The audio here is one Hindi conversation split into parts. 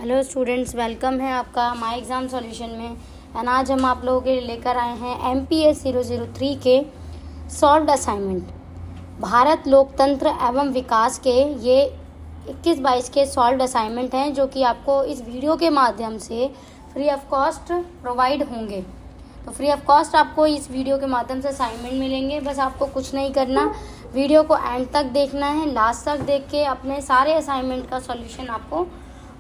हेलो स्टूडेंट्स, वेलकम है आपका माय एग्ज़ाम सॉल्यूशन में। एंड आज हम आप लोगों के लिए लेकर आए हैं MPS 003 के सॉल्व्ड असाइनमेंट। भारत लोकतंत्र एवं विकास के ये 21-22 के सॉल्व्ड असाइनमेंट हैं जो कि आपको इस वीडियो के माध्यम से फ्री ऑफ कॉस्ट प्रोवाइड होंगे। तो फ्री ऑफ कॉस्ट आपको इस वीडियो के माध्यम से असाइनमेंट मिलेंगे। बस आपको कुछ नहीं करना, वीडियो को एंड तक देखना है। लास्ट तक देख के अपने सारे असाइनमेंट का सॉल्यूशन आपको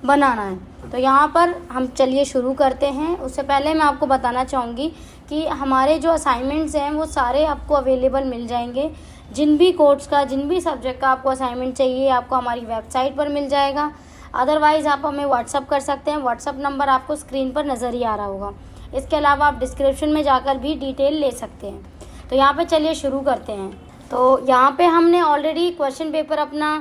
बनाना है। तो यहाँ पर हम चलिए शुरू करते हैं। उससे पहले मैं आपको बताना चाहूँगी कि हमारे जो असाइनमेंट्स हैं वो सारे आपको अवेलेबल मिल जाएंगे। जिन भी कोर्स का, जिन भी सब्जेक्ट का आपको असाइनमेंट चाहिए आपको हमारी वेबसाइट पर मिल जाएगा। अदरवाइज़ आप हमें व्हाट्सअप कर सकते हैं। व्हाट्सअप नंबर आपको स्क्रीन पर नज़र ही आ रहा होगा। इसके अलावा आप डिस्क्रिप्शन में जाकर भी डिटेल ले सकते हैं। तो यहाँ पर चलिए शुरू करते हैं। तो यहाँ पर हमने ऑलरेडी क्वेश्चन पेपर अपना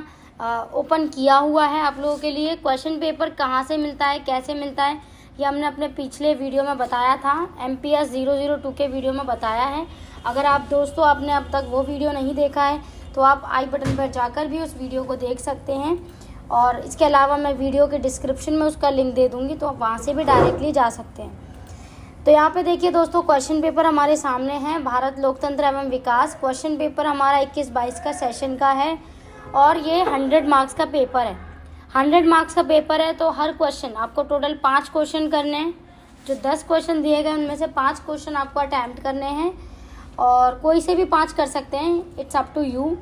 ओपन किया हुआ है आप लोगों के लिए। क्वेश्चन पेपर कहाँ से मिलता है, कैसे मिलता है, ये हमने अपने पिछले वीडियो में बताया था। MPS 002 के वीडियो में बताया है। अगर आप दोस्तों आपने अब तक वो वीडियो नहीं देखा है तो आप आई बटन पर जाकर भी उस वीडियो को देख सकते हैं। और इसके अलावा मैं वीडियो के डिस्क्रिप्शन में उसका लिंक दे दूँगी, तो आप वहाँ से भी डायरेक्टली जा सकते हैं। तो यहाँ पे देखिए दोस्तों, क्वेश्चन पेपर हमारे सामने है। भारत लोकतंत्र एवं विकास क्वेश्चन पेपर हमारा 21-22 का सेशन का है और ये 100 मार्क्स का पेपर है। 100 मार्क्स का पेपर है तो हर क्वेश्चन आपको टोटल 5 क्वेश्चन करने हैं। जो 10 क्वेश्चन दिए गए उनमें से 5 क्वेश्चन आपको अटैम्प्ट करने हैं और कोई से भी 5 कर सकते हैं, इट्स अप टू यू।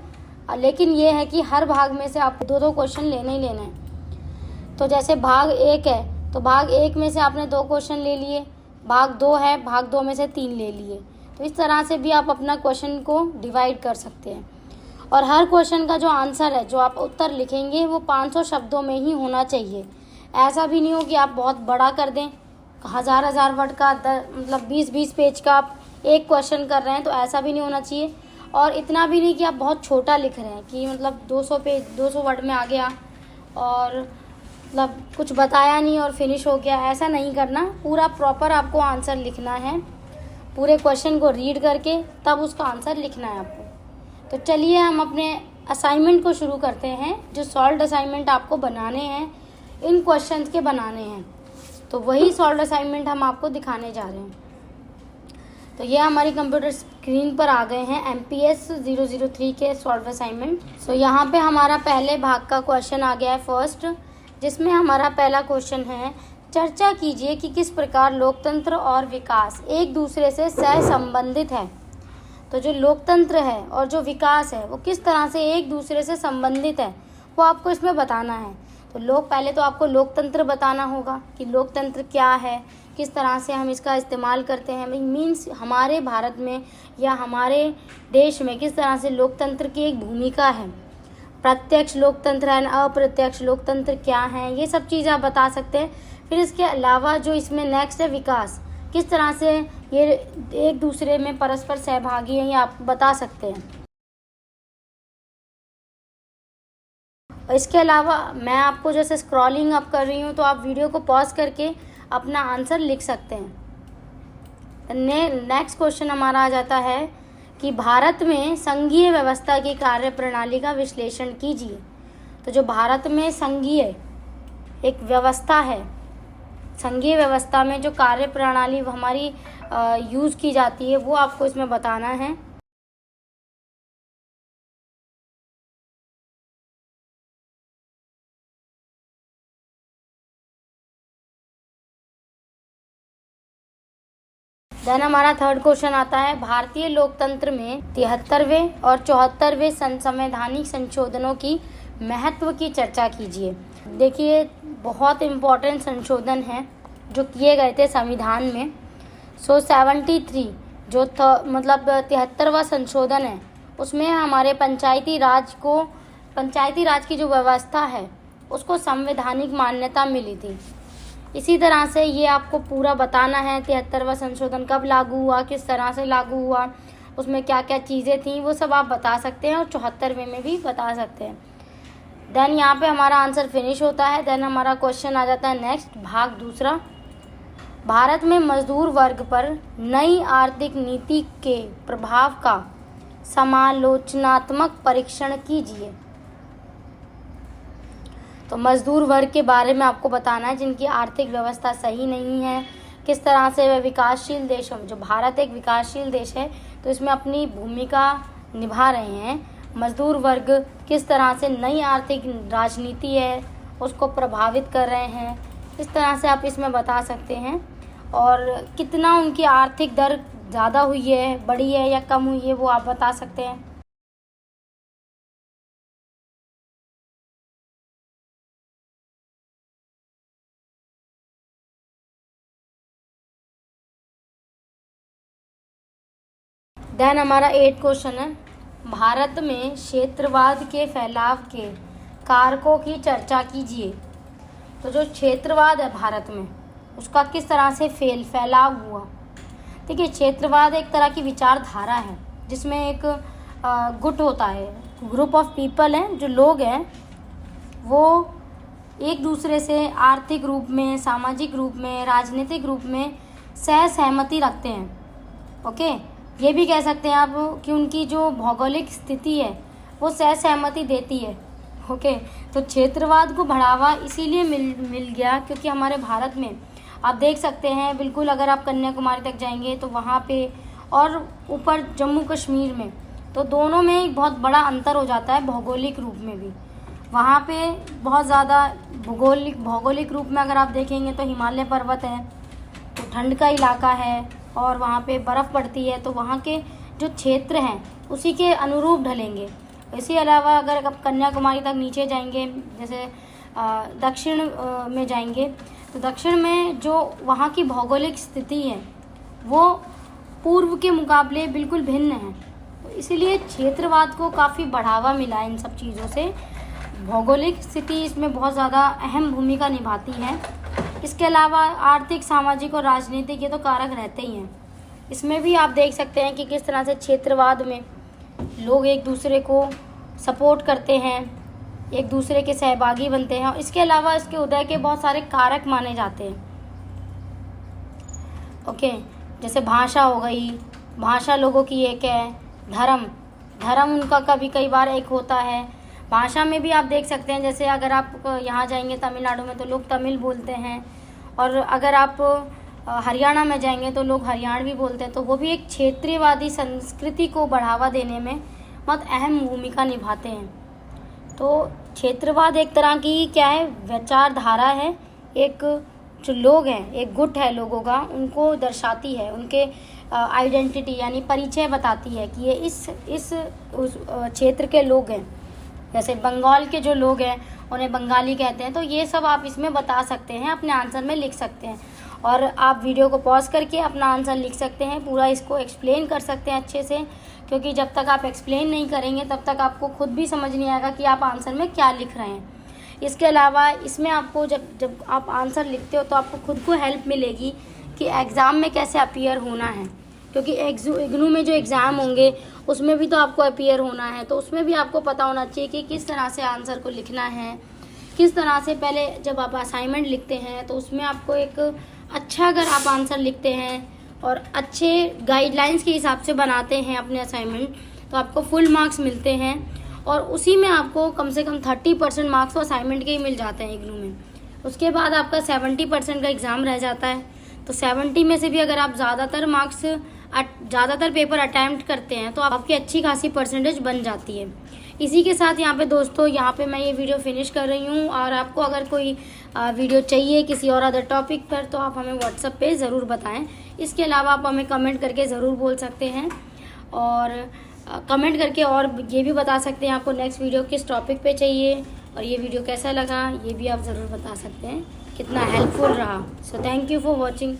लेकिन ये है कि हर भाग में से आपको 2-2 क्वेश्चन लेने ही लेने हैं। तो जैसे भाग 1 है तो भाग 1 में से आपने 2 क्वेश्चन ले लिए, भाग 2 है, भाग 2 में से 3 ले लिए। तो इस तरह से भी आप अपना क्वेश्चन को डिवाइड कर सकते हैं। और हर क्वेश्चन का जो आंसर है, जो आप उत्तर लिखेंगे, वो 500 शब्दों में ही होना चाहिए। ऐसा भी नहीं हो कि आप बहुत बड़ा कर दें, हज़ार वर्ड का मतलब 20-20 पेज का आप एक क्वेश्चन कर रहे हैं, तो ऐसा भी नहीं होना चाहिए। और इतना भी नहीं कि आप बहुत छोटा लिख रहे हैं कि मतलब 200 वर्ड में आ गया और मतलब कुछ बताया नहीं और फिनिश हो गया। ऐसा नहीं करना, पूरा प्रॉपर आपको आंसर लिखना है। पूरे क्वेश्चन को रीड करके तब उसका आंसर लिखना है आपको। तो चलिए हम अपने असाइनमेंट को शुरू करते हैं। जो सॉल्व्ड असाइनमेंट आपको बनाने हैं, इन क्वेश्चंस के बनाने हैं, तो वही सॉल्व्ड असाइनमेंट हम आपको दिखाने जा रहे हैं। तो ये हमारी कंप्यूटर स्क्रीन पर आ गए हैं MPS 003 के सॉल्व्ड असाइनमेंट। सो यहाँ पे हमारा पहले भाग का क्वेश्चन आ गया है फर्स्ट, जिसमें हमारा पहला क्वेश्चन है, चर्चा कीजिए कि किस प्रकार लोकतंत्र और विकास एक दूसरे से सहसंबंधित है। तो जो लोकतंत्र है और जो विकास है वो किस तरह से एक दूसरे से संबंधित है, वो आपको इसमें बताना है। तो पहले तो आपको लोकतंत्र बताना होगा कि लोकतंत्र क्या है, किस तरह से हम इसका इस्तेमाल करते हैं। मीन्स हमारे भारत में या हमारे देश में किस तरह से लोकतंत्र की एक भूमिका है। प्रत्यक्ष लोकतंत्र है, अप्रत्यक्ष लोकतंत्र क्या है, ये सब चीज़ आप बता सकते हैं। फिर इसके अलावा जो इसमें नेक्स्ट है विकास, किस तरह से ये एक दूसरे में परस्पर सहभागी हैं, ये आप बता सकते हैं। और इसके अलावा मैं आपको जैसे स्क्रॉलिंग अप कर रही हूँ तो आप वीडियो को पॉज करके अपना आंसर लिख सकते हैं। नेक्स्ट क्वेश्चन हमारा आ जाता है कि भारत में संघीय व्यवस्था की कार्य प्रणाली का विश्लेषण कीजिए। तो जो भारत में संघीय एक व्यवस्था है, संघीय व्यवस्था में जो कार्य प्रणाली हमारी यूज़ की जाती है, वो आपको इसमें बताना है। देन हमारा थर्ड क्वेश्चन आता है, भारतीय लोकतंत्र में 73वें और 74वें संवैधानिक संशोधनों की महत्व की चर्चा कीजिए। देखिए, बहुत इम्पोर्टेंट संशोधन हैं जो किए गए थे संविधान में। 73 जो मतलब 73वां संशोधन है, उसमें हमारे पंचायती राज की जो व्यवस्था है उसको संवैधानिक मान्यता मिली थी। इसी तरह से ये आपको पूरा बताना है 73वां संशोधन कब लागू हुआ, किस तरह से लागू हुआ, उसमें क्या क्या चीज़ें थी, वो सब आप बता सकते हैं और 74वें में भी बता सकते हैं। देन यहाँ पे हमारा आंसर फिनिश होता है। देन हमारा क्वेश्चन आ जाता है नेक्स्ट, भाग दूसरा, भारत में मजदूर वर्ग पर नई आर्थिक नीति के प्रभाव का समालोचनात्मक परीक्षण कीजिए। तो मजदूर वर्ग के बारे में आपको बताना है जिनकी आर्थिक व्यवस्था सही नहीं है, किस तरह से वे विकासशील देशों में, जो भारत एक विकासशील देश है तो इसमें अपनी भूमिका निभा रहे हैं। मजदूर वर्ग किस तरह से नई आर्थिक राजनीति है उसको प्रभावित कर रहे हैं, इस तरह से आप इसमें बता सकते हैं। और कितना उनकी आर्थिक दर ज़्यादा हुई है, बढ़ी है या कम हुई है, वो आप बता सकते हैं। देन हमारा 8 क्वेश्चन है, भारत में क्षेत्रवाद के फैलाव के कारकों की चर्चा कीजिए। तो जो क्षेत्रवाद है भारत में उसका किस तरह से फैलाव हुआ। देखिए, क्षेत्रवाद एक तरह की विचारधारा है जिसमें एक गुट होता है, ग्रुप ऑफ पीपल हैं, जो लोग हैं वो एक दूसरे से आर्थिक रूप में, सामाजिक रूप में, राजनीतिक रूप में सहमति रखते हैं। ओके, ये भी कह सकते हैं आप कि उनकी जो भौगोलिक स्थिति है वो सहमति देती है। ओके, तो क्षेत्रवाद को बढ़ावा इसीलिए मिल गया क्योंकि हमारे भारत में आप देख सकते हैं, बिल्कुल अगर आप कन्याकुमारी तक जाएंगे तो वहाँ पे और ऊपर जम्मू कश्मीर में, तो दोनों में एक बहुत बड़ा अंतर हो जाता है भौगोलिक रूप में भी। वहाँ पे बहुत ज़्यादा भौगोलिक रूप में अगर आप देखेंगे तो हिमालय पर्वत है, तो ठंड का इलाका है और वहाँ पे बर्फ़ पड़ती है, तो वहाँ के जो क्षेत्र हैं उसी के अनुरूप ढलेंगे। इसके अलावा अगर आप कन्याकुमारी तक नीचे जाएंगे, जैसे दक्षिण में जाएंगे, तो दक्षिण में जो वहाँ की भौगोलिक स्थिति है वो पूर्व के मुकाबले बिल्कुल भिन्न है। तो इसीलिए क्षेत्रवाद को काफ़ी बढ़ावा मिला इन सब चीज़ों से। भौगोलिक स्थिति इसमें बहुत ज़्यादा अहम भूमिका निभाती है। इसके अलावा आर्थिक, सामाजिक और राजनीतिक ये तो कारक रहते ही हैं। इसमें भी आप देख सकते हैं कि किस तरह से क्षेत्रवाद में लोग एक दूसरे को सपोर्ट करते हैं, एक दूसरे के सहभागी बनते हैं। और इसके अलावा इसके उदय के बहुत सारे कारक माने जाते हैं। ओके, जैसे भाषा हो गई, भाषा लोगों की एक है। धर्म उनका कई बार एक होता है। भाषा में भी आप देख सकते हैं, जैसे अगर आप यहाँ जाएंगे तमिलनाडु में तो लोग तमिल बोलते हैं, और अगर आप हरियाणा में जाएंगे तो लोग हरियाणवी बोलते हैं। तो वो भी एक क्षेत्रीयवादी संस्कृति को बढ़ावा देने में बहुत अहम भूमिका निभाते हैं। तो क्षेत्रवाद एक तरह की क्या है, विचारधारा है, एक जो लोग हैं, एक गुट है लोगों का, उनको दर्शाती है, उनके आइडेंटिटी यानी परिचय बताती है कि ये इस क्षेत्र के लोग हैं। जैसे बंगाल के जो लोग हैं उन्हें बंगाली कहते हैं। तो ये सब आप इसमें बता सकते हैं, अपने आंसर में लिख सकते हैं। और आप वीडियो को पॉज करके अपना आंसर लिख सकते हैं, पूरा इसको एक्सप्लेन कर सकते हैं अच्छे से, क्योंकि जब तक आप एक्सप्लेन नहीं करेंगे तब तक आपको खुद भी समझ नहीं आएगा कि आप आंसर में क्या लिख रहे हैं। इसके अलावा इसमें आपको जब आप आंसर लिखते हो तो आपको खुद को हेल्प मिलेगी कि एग्ज़ाम में कैसे अपीयर होना है, क्योंकि इग्नू में जो एग्ज़ाम होंगे उसमें भी तो आपको अपीयर होना है। तो उसमें भी आपको पता होना चाहिए कि किस तरह से आंसर को लिखना है, किस तरह से पहले जब आप असाइनमेंट लिखते हैं तो उसमें आपको एक अच्छा, अगर आप आंसर लिखते हैं और अच्छे गाइडलाइंस के हिसाब से बनाते हैं अपने असाइनमेंट, तो आपको फुल मार्क्स मिलते हैं। और उसी में आपको कम से कम 30% मार्क्स तो असाइनमेंट के ही मिल जाते हैं इग्नू में। उसके बाद आपका 70% का एग्ज़ाम रह जाता है। तो 70 में से भी अगर आप ज़्यादातर पेपर अटैम्प्ट करते हैं तो आपकी अच्छी खासी परसेंटेज बन जाती है। इसी के साथ यहाँ पे दोस्तों, यहाँ पे मैं ये वीडियो फिनिश कर रही हूँ। और आपको अगर कोई वीडियो चाहिए किसी और अदर टॉपिक पर तो आप हमें व्हाट्सएप पे ज़रूर बताएं। इसके अलावा आप हमें कमेंट करके ज़रूर बोल सकते हैं, और कमेंट करके और ये भी बता सकते हैं आपको नेक्स्ट वीडियो किस टॉपिक पे चाहिए, और ये वीडियो कैसा लगा ये भी आप ज़रूर बता सकते हैं, कितना हेल्पफुल रहा। So thank you for watching.